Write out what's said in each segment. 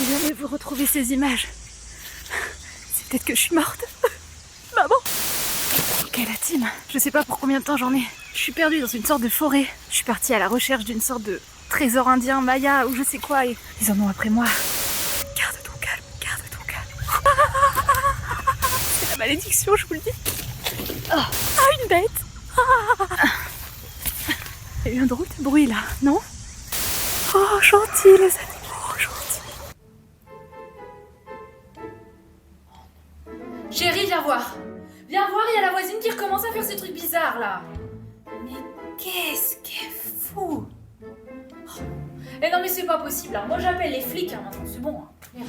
Si jamais vous retrouvez ces images, c'est peut-être que je suis morte. Maman. Ok la team, je sais pas pour combien de temps j'en ai. Je suis perdue dans une sorte de forêt. Je suis partie à la recherche d'une sorte de trésor indien, maya ou je sais quoi et ils en ont après moi. Garde ton calme, garde ton calme. C'est la malédiction, je vous le dis. Ah, une bête. Il y a eu un drôle de bruit là, non? Oh, gentil les animaux, gentil. Chérie, viens voir. Viens voir, il y a la voisine qui recommence à faire ces trucs bizarres là. Mais qu'est-ce qu'elle fout? Eh non mais c'est pas possible, hein. Moi j'appelle les flics hein, maintenant, c'est bon. Hein.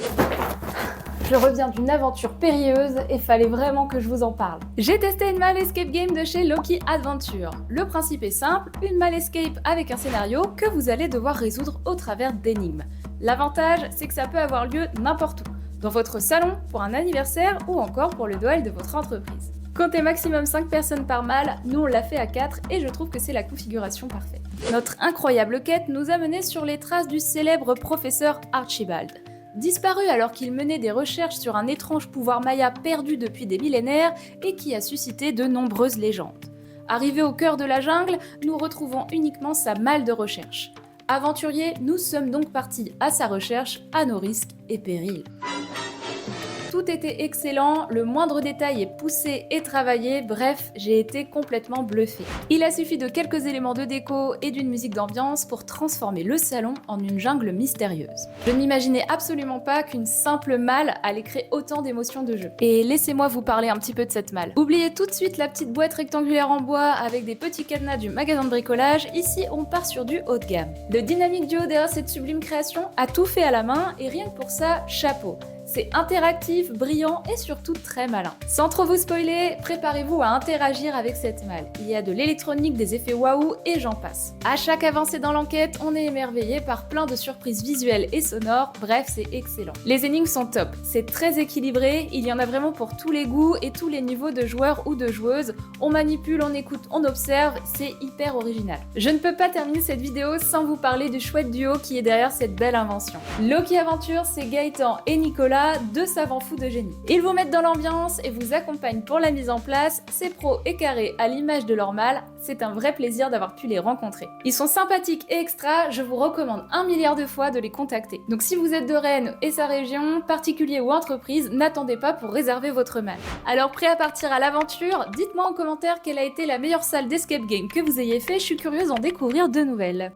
Je reviens d'une aventure périlleuse et fallait vraiment que je vous en parle. J'ai testé une Mal Escape Game de chez Loki Adventure. Le principe est simple, une Mal Escape avec un scénario que vous allez devoir résoudre au travers d'énigmes. L'avantage, c'est que ça peut avoir lieu n'importe où. Dans votre salon, pour un anniversaire ou encore pour le Noël de votre entreprise. Comptez maximum 5 personnes par mal, nous on l'a fait à 4 et je trouve que c'est la configuration parfaite. Notre incroyable quête nous a menés sur les traces du célèbre professeur Archibald. Disparu alors qu'il menait des recherches sur un étrange pouvoir maya perdu depuis des millénaires et qui a suscité de nombreuses légendes. Arrivé au cœur de la jungle, nous retrouvons uniquement sa malle de recherche. Aventuriers, nous sommes donc partis à sa recherche, à nos risques et périls. Tout était excellent, le moindre détail est poussé et travaillé, bref, j'ai été complètement bluffée. Il a suffi de quelques éléments de déco et d'une musique d'ambiance pour transformer le salon en une jungle mystérieuse. Je n'imaginais absolument pas qu'une simple malle allait créer autant d'émotions de jeu. Et laissez-moi vous parler un petit peu de cette malle. Oubliez tout de suite la petite boîte rectangulaire en bois avec des petits cadenas du magasin de bricolage, ici on part sur du haut de gamme. Le dynamique duo derrière cette sublime création a tout fait à la main et rien que pour ça, chapeau. C'est interactif, brillant et surtout très malin. Sans trop vous spoiler, préparez-vous à interagir avec cette malle. Il y a de l'électronique, des effets waouh et j'en passe. À chaque avancée dans l'enquête, on est émerveillé par plein de surprises visuelles et sonores, bref, c'est excellent. Les énigmes sont top, c'est très équilibré, il y en a vraiment pour tous les goûts et tous les niveaux de joueurs ou de joueuses. On manipule, on écoute, on observe, c'est hyper original. Je ne peux pas terminer cette vidéo sans vous parler du chouette duo qui est derrière cette belle invention. Loki Aventure, c'est Gaëtan et Nicolas, deux savants fous de génie. Ils vous mettent dans l'ambiance et vous accompagnent pour la mise en place, c'est pro et carré à l'image de leur mal, c'est un vrai plaisir d'avoir pu les rencontrer. Ils sont sympathiques et extra, je vous recommande 1 milliard de fois de les contacter. Donc si vous êtes de Rennes et sa région, particulier ou entreprise, n'attendez pas pour réserver votre mal. Alors prêt à partir à l'aventure? Dites-moi en commentaire quelle a été la meilleure salle d'escape game que vous ayez fait, je suis curieuse d'en découvrir de nouvelles.